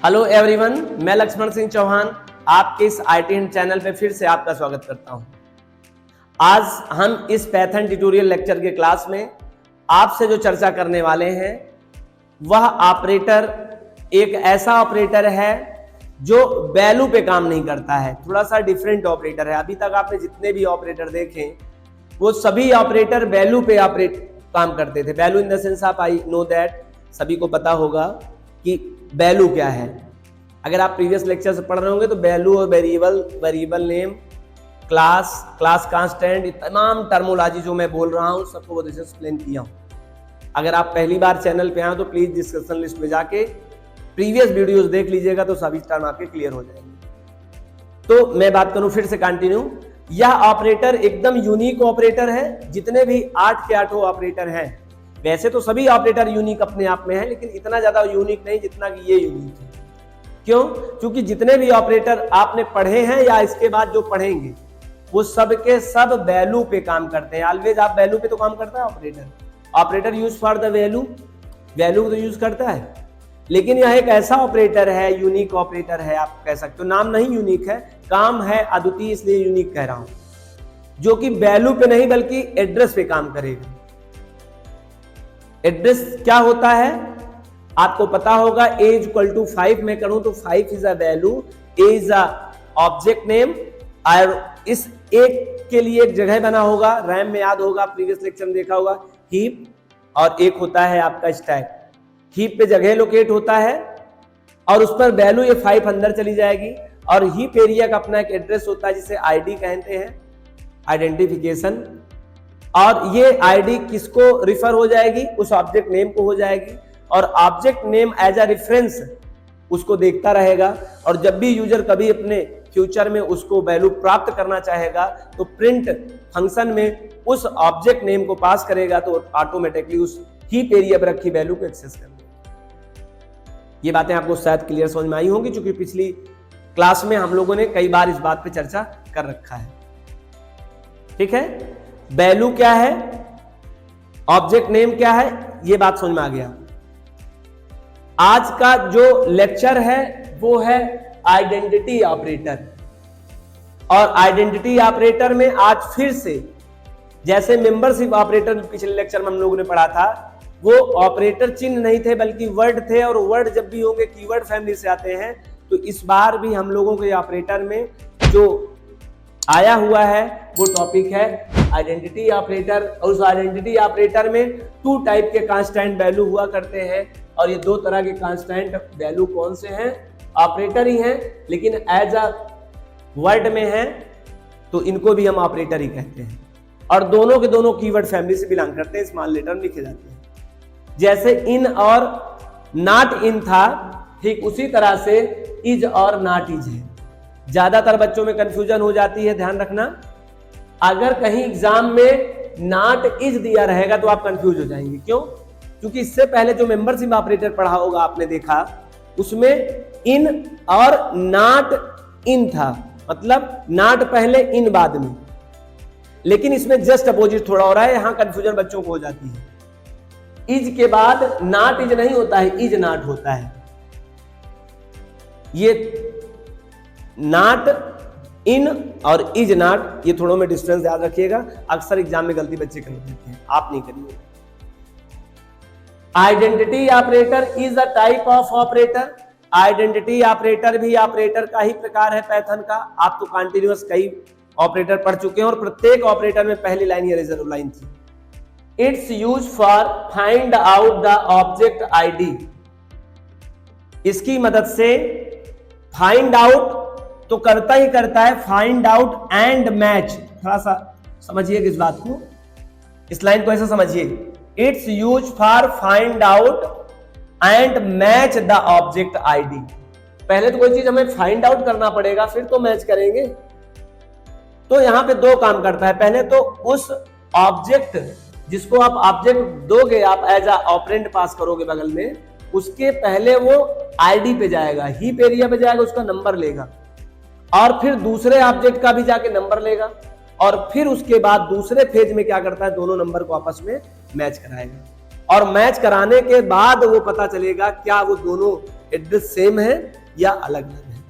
Hello everyone, मैं लक्ष्मण सिंह चौहान आपके इस आईटी हिंट चैनल पे फिर से आपका स्वागत करता हूं। आज हम इस पाइथन ट्यूटोरियल लेक्चर के क्लास में आपसे जो चर्चा करने वाले हैं वह ऑपरेटर एक ऐसा ऑपरेटर है जो वैल्यू पे काम नहीं करता है, थोड़ा सा डिफरेंट ऑपरेटर है। अभी तक आपने जितने भी ऑपरेटर देखे वो सभी ऑपरेटर वैल्यू पे काम करते थे। वैल्यू इन द सेंस आप आई नो दैट, सभी को पता होगा कि वैल्यू क्या है। अगर आप प्रीवियस लेक्चर से पढ़ रहे होंगे तो वैल्यू और variable, variable name, class, class constant, तमाम टर्मोलॉजी जो मैं बोल रहा हूं सबको वो एक्सप्लेन किया हूं। अगर आप पहली बार चैनल पे आए तो प्लीज डिस्कशन लिस्ट में जाके प्रीवियस वीडियोस देख लीजिएगा तो सभी टर्म आपके क्लियर हो जाएंगे। तो मैं बात करूं फिर से कंटिन्यू, यह ऑपरेटर एकदम यूनिक ऑपरेटर है। जितने भी 8 के 8 ऑपरेटर हैं, वैसे तो सभी ऑपरेटर यूनिक अपने आप में है, लेकिन इतना ज्यादा यूनिक नहीं जितना कि ये यूनिक है। क्यों? क्योंकि जितने भी ऑपरेटर आपने पढ़े हैं या इसके बाद जो पढ़ेंगे वो सब के सब वैल्यू पे काम करते हैं। ऑलवेज आप वैल्यू पे तो काम करता है operator. Operator use for the value, value तो यूज करता है, लेकिन यह एक ऐसा ऑपरेटर है, यूनिक ऑपरेटर है आप कह सकते हो। नाम नहीं यूनिक है, काम है अद्वितीय, इसलिए यूनिक कह रहा हूं, जो कि वैल्यू पे नहीं बल्कि एड्रेस पे काम करेगा। एड्रेस क्या होता है आपको पता होगा, a = 5 मैं करूं तो 5 is a value, a is a object name, और इस एक के लिए एक जगह बना होगा, रैम में याद होगा, प्रीवियस लेक्चर में देखा होगा, हीप, और एक होता है आपका स्टैक। हीप पे जगह लोकेट होता है और उस पर वैल्यू ये 5 अंदर चली जाएगी, और हीप एरिया का अपना एक एड्रेस होता है जिसे आईडी कहते हैं, आइडेंटिफिकेशन। और ये आईडी किसको रिफर हो जाएगी? उस ऑब्जेक्ट नेम को हो जाएगी, और object name as a reference उसको देखता रहेगा। और जब भी यूजर कभी अपने फ्यूचर में उसको वैल्यू प्राप्त करना चाहेगा तो प्रिंट फंक्शन में उस ऑब्जेक्ट नेम को पास करेगा तो ऑटोमेटिकली उस हीप एरिया पर रखी वैल्यू को एक्सेस कर लेगा। ये बातें आपको शायद क्लियर समझ में आई होंगी, क्योंकि पिछली क्लास में हम लोगों ने कई बार इस बात पे चर्चा कर रखा है। ठीक है, वैल्यू क्या है, ऑब्जेक्ट नेम क्या है, ये बात समझ में आ गया। आज का जो लेक्चर है वो है आइडेंटिटी ऑपरेटर, और आइडेंटिटी ऑपरेटर में आज फिर से जैसे मेंबरशिप ऑपरेटर पिछले लेक्चर में हम लोगों ने पढ़ा था, वो ऑपरेटर चिन्ह नहीं थे बल्कि वर्ड थे, और वर्ड जब भी होंगे कीवर्ड फैमिली से आते हैं। तो इस बार भी हम लोगों के ऑपरेटर में जो आया हुआ है वो टॉपिक है आइडेंटिटी ऑपरेटर। और उस आइडेंटिटी ऑपरेटर में 2 टाइप के कांस्टेंट वैल्यू हुआ करते हैं, और ये 2 तरह के कांस्टेंट वैल्यू कौन से हैं? ऑपरेटर ही हैं, लेकिन एज अ वर्ड में हैं तो इनको भी हम ऑपरेटर ही कहते हैं, और दोनों के दोनों कीवर्ड फैमिली से बिलोंग करते हैं, स्मॉल लेटर में लिखे जाते हैं। जैसे इन और नॉट इन था, ठीक उसी तरह से इज और नॉट इज है। ज्यादातर बच्चों में कंफ्यूजन हो जाती है, ध्यान रखना। अगर कहीं एग्जाम में नॉट इज दिया रहेगा तो आप कंफ्यूज हो जाएंगे। क्यों? क्योंकि इससे पहले जो मेंबरशिप ऑपरेटर पढ़ा होगा आपने देखा, उसमें इन और नॉट इन था, मतलब नॉट पहले इन बाद में, लेकिन इसमें जस्ट अपोजिट थोड़ा हो रहा है, यहां कंफ्यूजन बच्चों को हो जाती है। इज के बाद नॉट इज नहीं होता है, इज नॉट होता है। ये नॉट इन और इज नॉट, ये थोड़ों में डिस्टेंस याद रखिएगा, अक्सर एग्जाम में गलती बच्चे कर देते हैं, आप नहीं करिए। Identity operator is a type of operator. Identity operator भी ऑपरेटर का ही प्रकार है पाइथन का। आप तो कंटिन्यूअस कई ऑपरेटर पढ़ चुके हैं, और प्रत्येक ऑपरेटर में पहली लाइन ये रिजर्व लाइन थी। It's use for find out the object ID. इसकी मदद से फाइंड आउट तो करता ही करता है, फाइंड आउट एंड मैच। थोड़ा सा समझिए इस बात को, इस लाइन को ऐसा समझिए, it's use for find out and match the object ID. पहले तो कोई चीज हमें फाइंड आउट करना पड़ेगा, फिर तो मैच करेंगे। तो यहां पे 2 काम करता है। पहले तो उस ऑब्जेक्ट जिसको आप ऑब्जेक्ट दोगे, आप एज अ ऑपरेंड पास करोगे बगल में, उसके पहले वो आईडी पे जाएगा, हीप एरिया पे जाएगा, उसका नंबर लेगा, और फिर दूसरे ऑब्जेक्ट का भी जाके नंबर लेगा, और फिर उसके बाद दूसरे फेज में क्या करता है, दोनों नंबर को आपस में मैच कराएगा। और मैच कराने के बाद वो पता चलेगा क्या वो दोनों एड्रेस सेम है या अलग अलग है।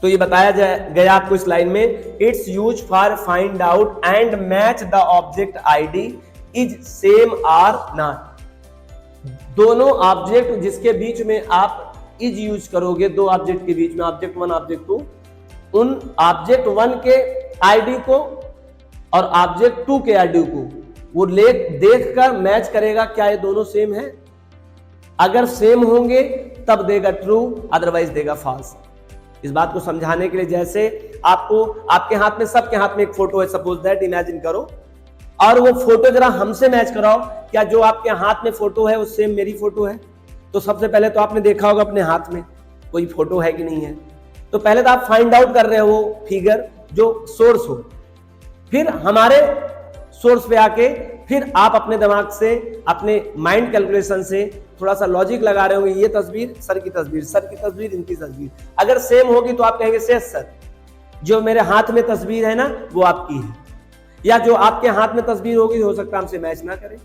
तो ये बताया गया आपको इस लाइन में, it's use for find out and match the object ID is same or not. दोनों ऑब्जेक्ट जिसके बीच में आप इज यूज करोगे, दो ऑब्जेक्ट के बीच में, ऑब्जेक्ट 1 ऑब्जेक्ट 2, उन ऑब्जेक्ट 1 के आईडी को और ऑब्जेक्ट 2 के आईडी को वो देखकर मैच करेगा क्या ये दोनों सेम है। अगर सेम होंगे तब देगा ट्रू, अदरवाइज देगा फॉल्स। इस बात को समझाने के लिए, जैसे आपको आपके हाथ में, सबके हाथ में एक फोटो है, सपोज दैट, इमेजिन करो, और वो फोटो जरा हमसे मैच कराओ, क्या जो आपके हाथ में फोटो है वो सेम मेरी फोटो है? तो सबसे पहले तो आपने देखा होगा अपने हाथ में कोई फोटो है कि नहीं है। तो पहले तो आप फाइंड आउट कर रहे हो वो फिगर जो सोर्स हो, फिर हमारे सोर्स पे आके फिर आप अपने दिमाग से, अपने माइंड कैलकुलेशन से थोड़ा सा लॉजिक लगा रहे होंगे, ये तस्वीर सर की तस्वीर, सर की तस्वीर इनकी तस्वीर, अगर सेम होगी तो आप कहेंगे यस सर, जो मेरे हाथ में तस्वीर है ना वो आपकी है, या जो आपके हाथ में तस्वीर होगी हो सकता है हमसे मैच ना करे।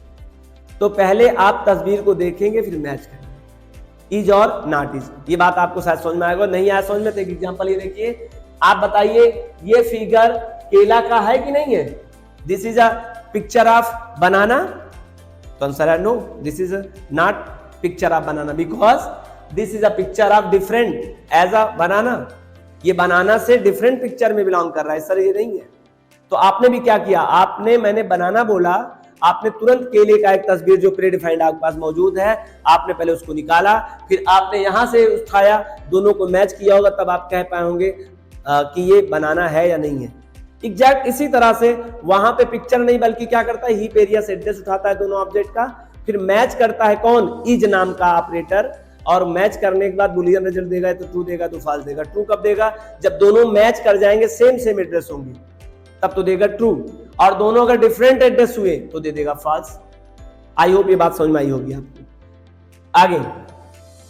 तो पहले आप तस्वीर को देखेंगे फिर मैच करेंगे, इज और नॉट इज। ये बात आपको शायद समझ में आएगा, नहीं आया समझ में तो एक एग्जांपल ये देखिए, आप बताइए ये फिगर केला का है कि नहीं है? This is a picture of banana, तो आंसर है no, this is not picture of banana because this is a picture of different age a banana. ये बनाना से डिफरेंट पिक्चर में बिलोंग कर रहा है सर, ये नहीं है। तो आपने भी क्या किया, मैंने बनाना बोला, आपने तुरंत केले का एक तस्वीर जो प्री डिफाइंड आपके पास मौजूद है, आपने पहले उसको निकाला, फिर आपने यहां से उठाया, दोनों को मैच किया होगा, तब आप कह पाए होंगे कि ये बनाना है या नहीं है। एग्जैक्ट इसी तरह से वहां पे पिक्चर नहीं बल्कि क्या करता है, हीप एरिया से एड्रेस उठाता है दोनों ऑब्जेक्ट का, फिर मैच करता है कौन, इज नाम का ऑपरेटर, और मैच करने के बाद बुलियन रिजल्ट देगा, तो ट्रू देगा तो फॉल्स देगा। ट्रू कब देगा, जब दोनों मैच कर जाएंगे, सेम एड्रेस होंगे, तब तो देगा ट्रू, और दोनों अगर डिफरेंट एड्रेस हुए तो दे देगा फॉल्स। आई होप ये बात समझ में आई होगी आपको। आगे,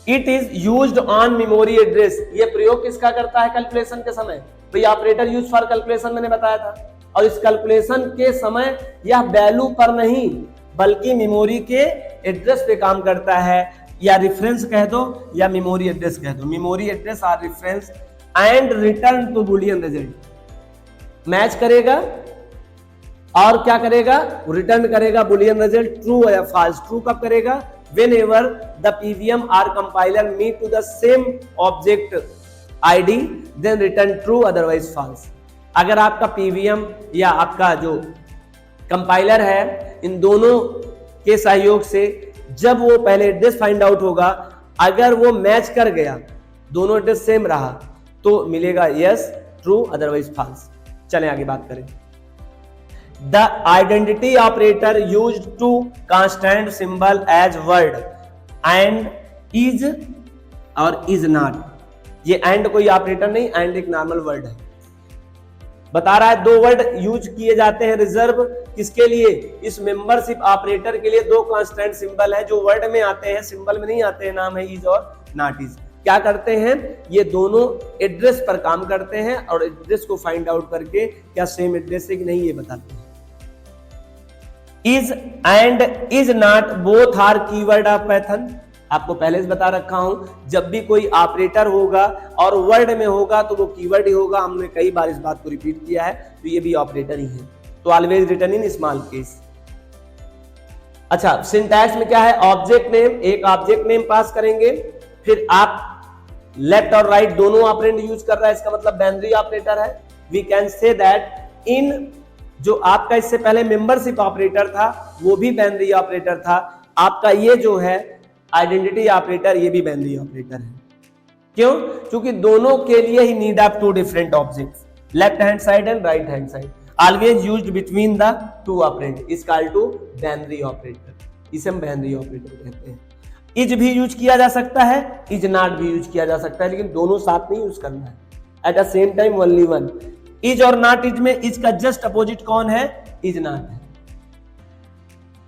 it is used on memory address, ये प्रयोग किसका करता है कैलकुलेशन के समय? भाई ऑपरेटर यूज फॉर कैलकुलेशन मैंने बताया था, और इस कैलकुलेशन के समय यह वैल्यू पर नहीं बल्कि मेमोरी के एड्रेस पे काम करता है, या रेफरेंस कह दो या मेमोरी एड्रेस कह दो, मेमोरी एड्रेस और reference, and return to Boolean result. Match करेगा और क्या करेगा, रिटर्न करेगा बुलियन रिजल्ट, ट्रू या फॉल्स। ट्रू कब करेगा, whenever the PVM or compiler meet to the same object ID then return true otherwise false। अगर आपका PVM या आपका जो कंपाइलर है, इन दोनों के सहयोग से जब वो पहले एड्रेस फाइंड आउट होगा, अगर वो मैच कर गया, दोनों एड्रेस सेम रहा, तो मिलेगा यस ट्रू अदरवाइज फॉल्स। चलें आगे बात करें। The identity operator used to constant symbol as word and is और is not। ये and कोई ऑपरेटर नहीं, and एक नॉर्मल वर्ड है। बता रहा है दो वर्ड यूज किए जाते हैं रिजर्व किसके लिए, इस मेंबरशिप ऑपरेटर के लिए। दो कांस्टेंट सिंबल है जो वर्ड में आते हैं, सिंबल में नहीं आते हैं, नाम है इज और नॉट इज। क्या करते हैं, ये दोनों एड्रेस पर काम करते हैं और एड्रेस को फाइंड आउट करके क्या सेम एड्रेस है कि नहीं ये बताते हैं। Is and is not both are keyword of Python. आपको पहले से बता रखा हूं, जब भी कोई ऑपरेटर होगा और वर्ड में होगा तो वो कीवर्ड ही होगा। हमने कई बार इस बात को रिपीट किया है, तो ये भी ऑपरेटर ही है। तो always return in small case. अच्छा, सिंटैक्स में क्या है, ऑब्जेक्ट नेम, एक ऑब्जेक्ट नेम पास करेंगे, फिर आप लेफ्ट और राइट दोनों ऑपरेंड यूज कर रहा है, इसका मतलब बाइनरी ऑपरेटर है। We can say that in जो आपका इससे पहले मेंबरशिप ऑपरेटर था वो भी बाइनरी ऑपरेटर था, आपका ये जो है आइडेंटिटी ऑपरेटर ये भी बाइनरी ऑपरेटर है। क्यों? क्योंकि दोनों के लिए ही need of two different objects, left hand side and right hand side, always used between the two operand is called to binary operator. इसे हम बाइनरी ऑपरेटर कहते हैं। इज भी यूज किया जा सकता है, इज नॉट भी यूज किया जा सकता है, लेकिन दोनों साथ नहीं यूज करना है, at the same time only one. Is और नॉट इज में इज का जस्ट अपोजिट कौन है, इज नॉट है।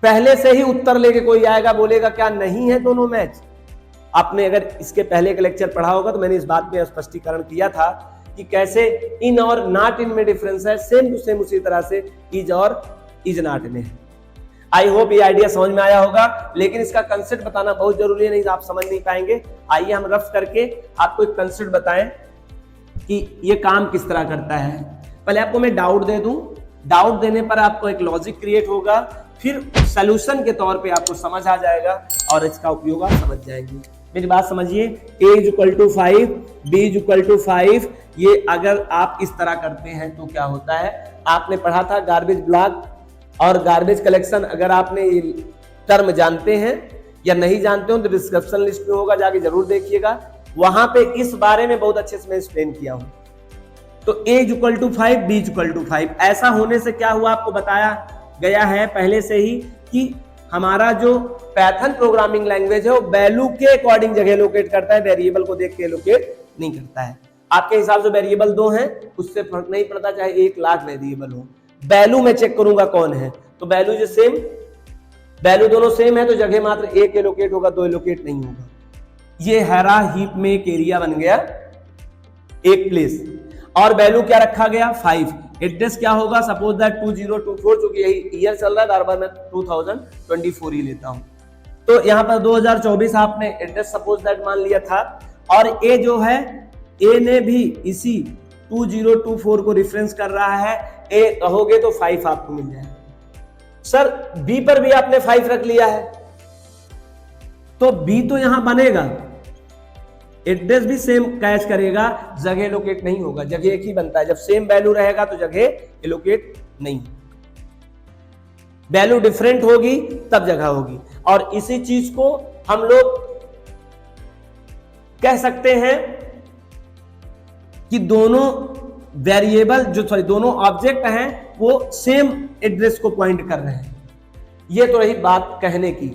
पहले से ही उत्तर लेके कोई आएगा बोलेगा क्या नहीं है दोनों मैच। आपने अगर इसके पहले का लेक्चर पढ़ा होगा तो मैंने इस बात में स्पष्टीकरण किया था कि कैसे इन और नॉट इन में डिफरेंस है, सेम टू सेम उसी तरह से इज और इज नॉट में है। आई होप ये आइडिया समझ में आया होगा, लेकिन इसका कंसेप्ट बताना बहुत जरूरी है, नहीं तो आप समझ नहीं पाएंगे। आइए हम रफ करके आपको एक कंसेप्ट बताएं कि ये काम किस तरह करता है। पहले आपको मैं डाउट दे दूं, डाउट देने पर आपको एक लॉजिक क्रिएट होगा, फिर सॉल्यूशन के तौर पे आपको समझ आ जाएगा और इसका उपयोग आप समझ जाएंगे। मेरी बात समझिए, a = 5, b = 5, ये अगर आप इस तरह करते हैं तो क्या होता है। आपने पढ़ा था गार्बेज ब्लॉक और गार्बेज कलेक्शन, अगर आपने ये टर्म जानते हैं या नहीं जानते हो तो डिस्क्रिप्शन लिस्ट में होगा, जाके जरूर देखिएगा, वहां पे इस बारे में बहुत अच्छे से मैं एक्सप्लेन किया हूं। तो a = 5, b = 5, ऐसा होने से क्या हुआ आपको बताया गया है पहले से ही कि हमारा जो पाइथन प्रोग्रामिंग लैंग्वेज है वो वैल्यू के अकॉर्डिंग जगह लोकेट करता है, वेरिएबल को देख के लोकेट नहीं करता है। आपके हिसाब से वेरिएबल 2 हैं, उससे फर्क नहीं पड़ता चाहे 1 लाख वेरिएबल हो, वैल्यू में चेक करूंगा कौन है, तो वैल्यू जो सेम, वैल्यू दोनों सेम है तो जगह मात्र 1 एलोकेट होगा, 2 एलोकेट नहीं होगा। ये हरा हीप में एक एरिया बन गया, एक प्लेस, और वैल्यू क्या रखा गया 5। एड्रेस क्या होगा, सपोज दैट 2024, चूंकि यही ईयर चल रहा है, बार बार मैं 2024 ही लेता हूं, तो यहां पर 2024 आपने एड्रेस सपोज दैट मान लिया था, और ए जो है, ए ने भी इसी 2024 को रेफरेंस कर रहा है, ए कहोगे तो 5 आपको मिल जाएगा। सर बी पर भी आपने 5 रख लिया है, तो बी तो यहां बनेगा, एड्रेस भी सेम कैच करेगा, जगह लोकेट नहीं होगा, जगह एक ही बनता है, जब सेम वैल्यू रहेगा तो जगह लोकेट नहीं, वैल्यू डिफरेंट होगी तब जगह होगी। और इसी चीज को हम लोग कह सकते हैं कि दोनों वेरिएबल जो दोनों ऑब्जेक्ट हैं वो सेम एड्रेस को पॉइंट कर रहे हैं। ये तो रही बात कहने की।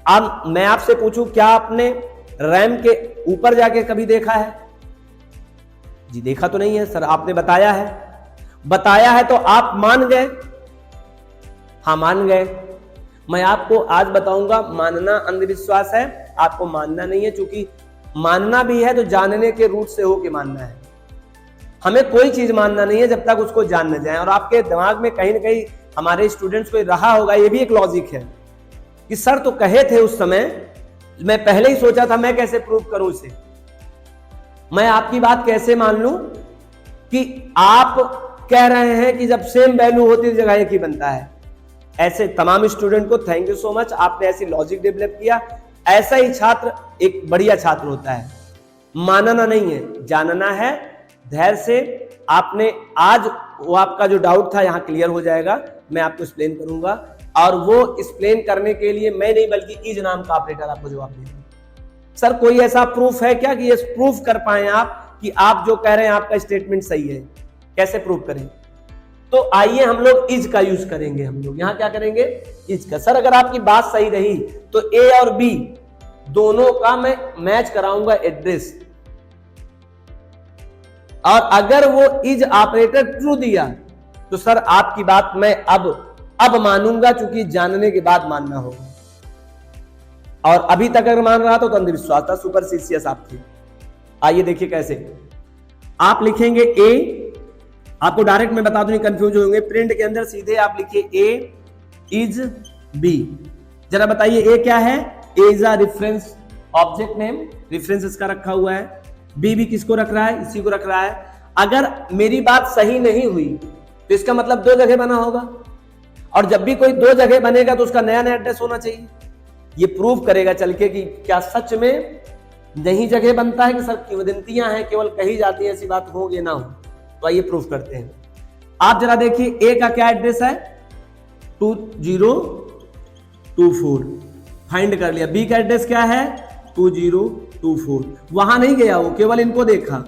अब मैं आपसे पूछूं, क्या आपने रैम के ऊपर जाके कभी देखा है? जी देखा तो नहीं है सर, आपने बताया है, बताया है तो आप मान गए, हाँ मान गए। मैं आपको आज बताऊंगा, मानना अंधविश्वास है, आपको मानना नहीं है, क्योंकि मानना भी है तो जानने के रूट से होके मानना है। हमें कोई चीज मानना नहीं है जब तक उसको जान न जाए। और आपके दिमाग में कहीं ना कहीं हमारे स्टूडेंट्स को रहा होगा, ये भी एक लॉजिक है कि सर तो कहे थे उस समय, मैं पहले ही सोचा था, मैं कैसे प्रूव करूं इसे, मैं आपकी बात कैसे मान लूं कि आप कह रहे हैं कि जब सेम वैल्यू होती है जगह एक ही बनता है। ऐसे तमाम स्टूडेंट को थैंक यू सो मच, आपने ऐसी लॉजिक डेवलप किया। ऐसा ही छात्र एक बढ़िया छात्र होता है। मानना नहीं है, जानना है। धैर्य से आपने आज वो आपका जो डाउट था यहां क्लियर हो जाएगा, मैं आपको एक्सप्लेन करूंगा, और वो एक्सप्लेन करने के लिए मैं नहीं बल्कि इज नाम का ऑपरेटर आपको जवाब देगा। सर कोई ऐसा प्रूफ है क्या कि ये प्रूफ कर पाए आप कि आप जो कह रहे हैं आपका स्टेटमेंट सही है? कैसे प्रूफ करें? तो आइए हम लोग इज का यूज करेंगे। हम लोग यहां क्या करेंगे? इज का। सर अगर आपकी बात सही रही तो ए और बी दोनों का मैं मैच कराऊंगा एड्रेस, और अगर वो इज ऑपरेटर ट्रू दिया तो सर आपकी बात मैं अब मानूंगा, क्योंकि जानने के बाद मानना होगा। और अभी तक अगर मान रहा तो अंधविश्वास था, सुपरस्टिशियस आप थे। आइए देखिए कैसे आप लिखेंगे ए, आपको डायरेक्ट मैं बता दूं नहीं कंफ्यूज होंगे, प्रिंट के अंदर सीधे आप लिखिए ए इज बी। जरा बताइए ए क्या है? A is a reference object name, reference इसका रखा हुआ है। बी भी किसको रख रहा है? इसी को रख रहा है। अगर मेरी बात सही नहीं हुई तो इसका मतलब 2 जगह बना होगा, और जब भी कोई 2 जगह बनेगा तो उसका नया नया एड्रेस होना चाहिए। ये प्रूव करेगा चल के कि क्या सच में नहीं जगह बनता है कि सर किंवदंतियां हैं, केवल कही जाती है, ऐसी बात हो या ना हो। तो आइए प्रूफ करते हैं। आप जरा देखिए ए का क्या एड्रेस है? 2024 फाइंड कर लिया। बी का एड्रेस क्या है? 2024। वहां नहीं गया वो, केवल इनको देखा,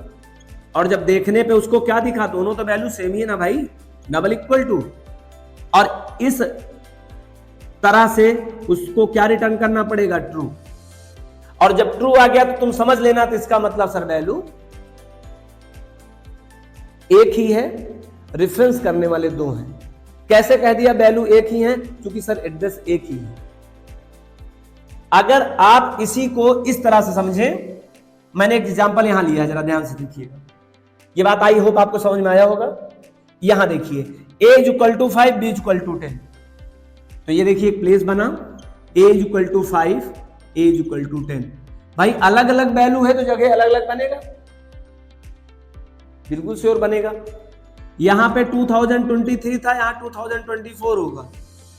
और जब देखने पे उसको क्या दिखा? दोनों तो वैल्यू सेम ही है ना भाई, डबल इक्वल टू। और इस तरह से उसको क्या रिटर्न करना पड़ेगा? ट्रू। और जब ट्रू आ गया तो तुम समझ लेना, तो इसका मतलब सर वैल्यू एक ही है, रेफरेंस करने वाले 2 हैं। कैसे कह दिया वैल्यू एक ही है? क्योंकि सर एड्रेस एक ही है। अगर आप इसी को इस तरह से समझें, मैंने एक एग्जांपल यहां लिया है, जरा ध्यान से देखिएगा। ये बात आई होप आपको समझ में आया होगा। यहां देखिए a = 5, b = 10। तो ये देखिए एक प्लेस बना, a is equal to 5, a is equal to 10। भाई अलग अलग वैल्यू है तो जगह अलग अलग बनेगा, बिल्कुल श्योर बनेगा। यहां पे 2023 था, यहां 2024 होगा,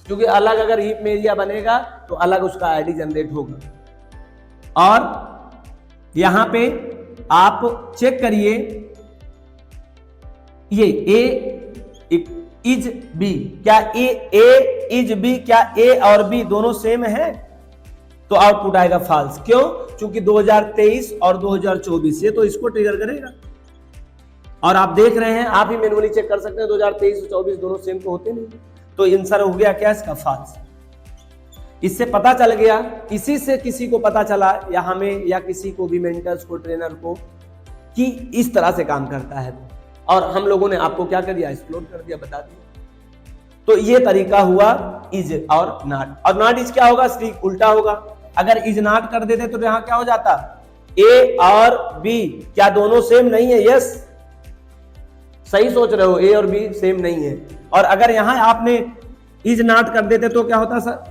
क्योंकि अलग अगर हीप में एरिया बनेगा तो अलग उसका आईडी जनरेट होगा। और यहां पे आप चेक करिए, ये a इज b, क्या a इज b, क्या a और b दोनों सेम है? तो आउटपुट आएगा फॉल्स। क्यों? क्योंकि 2023 और 2024 ये तो इसको ट्रिगर करेगा। और आप देख रहे हैं, आप ही मैन्युअली चेक कर सकते हैं, 2023 और 24 दोनों सेम तो होते नहीं, तो आंसर हो गया क्या इसका? फॉल्स। इससे पता चल गया, इसी से किसी को पता चला या हमें या किसी को भी मेंटर्स को, ट्रेनर को, कि इस तरह से काम करता है, और हम लोगों ने आपको क्या कर दिया? एक्सप्लोर कर दिया, बता दिया। तो ये तरीका हुआ इज और नॉट। और नॉट इज क्या होगा? स्ट्रिक उल्टा होगा। अगर इज नॉट कर देते तो यहां क्या हो जाता? ए और बी क्या दोनों सेम नहीं है? यस, सही सोच रहे हो, ए और बी सेम नहीं है। और अगर यहां आपने इज नॉट कर देते तो क्या होता सर?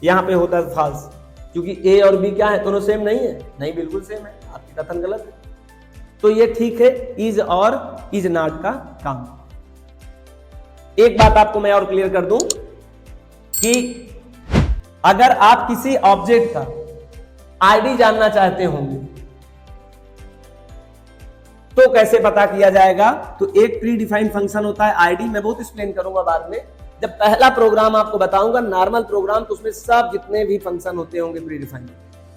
यहां पे होता फॉल्स, क्योंकि ए और बी क्या है? दोनों सेम नहीं है। नहीं, बिल्कुल सेम है, आपकी कथन गलत है। तो ये ठीक है, इज और इज नॉट का काम। एक बात आपको मैं और क्लियर कर दूं कि अगर आप किसी ऑब्जेक्ट का आईडी जानना चाहते होंगे तो कैसे पता किया जाएगा? तो एक प्री डिफाइंड फंक्शन होता है आईडी, मैं बहुत एक्सप्लेन करूंगा बाद में। जब पहला प्रोग्राम आपको बताऊंगा, नॉर्मल प्रोग्राम, तो उसमें सब जितने भी फंक्शन होते होंगे प्री डिफाइंड,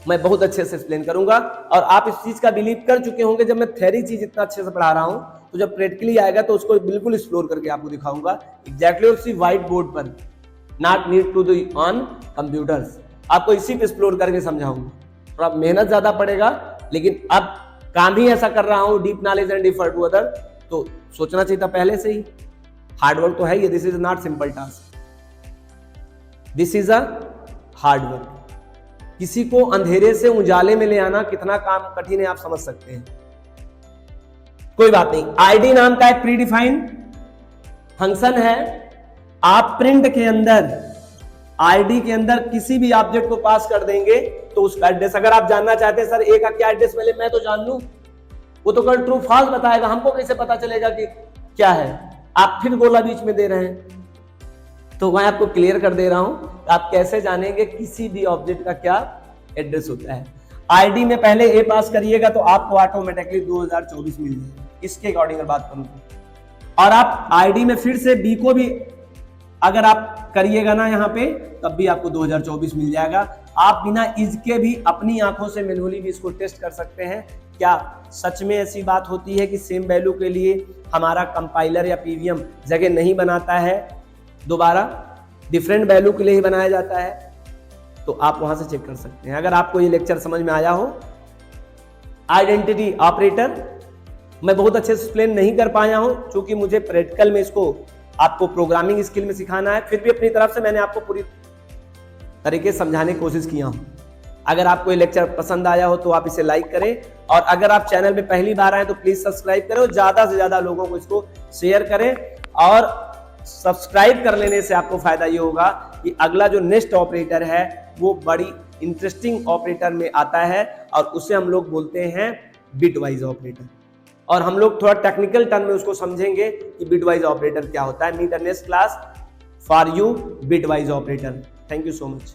मैं बहुत अच्छे से एक्सप्लेन करूंगा। और आप इस चीज का बिलीव कर चुके होंगे, जब मैं थ्योरी चीज इतना अच्छे से पढ़ा रहा हूं, तो जब प्रैक्टिकली आएगा तो उसको बिल्कुल एक्सप्लोर करके आपको दिखाऊंगा एग्जैक्टली उसी व्हाइट बोर्ड पर, not need to do on computers. आपको इसी पे एक्सप्लोर करके समझाऊंगा। थोड़ा मेहनत ज्यादा पड़ेगा, लेकिन अब काम ही ऐसा कर रहा हूं, deep knowledge and differ to other, तो सोचना चाहिए था पहले से ही। हार्डवर्क तो है ही, this is not simple task, this is a hard work. किसी को अंधेरे से उजाले में ले आना कितना काम कठिन है आप समझ सकते हैं। कोई बात नहीं, आईडी नाम का एक प्री डिफाइंड फंक्शन है। आप प्रिंट के अंदर, आईडी के अंदर किसी भी ऑब्जेक्ट को पास कर देंगे तो उसका एड्रेस, अगर आप जानना चाहते हैं सर ए का क्या एड्रेस मिले, मैं तो जान लूं, वो तो कल ट्रू फॉल्स बताएगा, हमको कैसे पता चलेगा कि क्या है? आप फिर गोला बीच में दे रहे हैं। तो मैं आपको क्लियर कर दे रहा हूं, आप कैसे जानेंगे किसी भी ऑब्जेक्ट का क्या एड्रेस होता है। आईडी में पहले ए पास करिएगा तो आपको ऑटोमेटिकली 2024 मिल जाएगा, इसके अकॉर्डिंग बात करूं। और आप आईडी में फिर से बी को भी अगर आप करिएगा ना यहाँ पे, तब भी आपको 2024 मिल जाएगा। आप बिना इज के भी अपनी आंखों से मैन्युअली भी इसको टेस्ट कर सकते हैं। क्या सच में ऐसी बात होती है कि सेम वैल्यू के लिए हमारा कंपाइलर या पीवीएम जगह नहीं बनाता है, दोबारा डिफरेंट वैल्यू के लिए ही बनाया जाता है? तो आप वहां से चेक कर सकते हैं। अगर आपको ये लेक्चर समझ में आया हो, आइडेंटिटी ऑपरेटर मैं बहुत अच्छे से एक्सप्लेन नहीं कर पाया हूं, क्योंकि मुझे प्रैक्टिकल में इसको आपको प्रोग्रामिंग स्किल में सिखाना है। फिर भी अपनी तरफ से मैंने आपको पूरी तरीके से समझाने की कोशिश किया हूं। अगर आपको ये लेक्चर पसंद आया हो तो आप इसे लाइक करें, और अगर आप चैनल में पहली बार आए तो प्लीज सब्सक्राइब करें और ज्यादा से ज्यादा लोगों को इसको शेयर करें। और सब्सक्राइब कर लेने से आपको फायदा ये होगा कि अगला जो नेक्स्ट ऑपरेटर है वो बड़ी इंटरेस्टिंग ऑपरेटर में आता है, और उसे हम लोग बोलते हैं बिटवाइज ऑपरेटर। और हम लोग थोड़ा टेक्निकल टर्म में उसको समझेंगे कि बिटवाइज ऑपरेटर क्या होता है। Meet the next class for you bitwise operator. Thank you so much.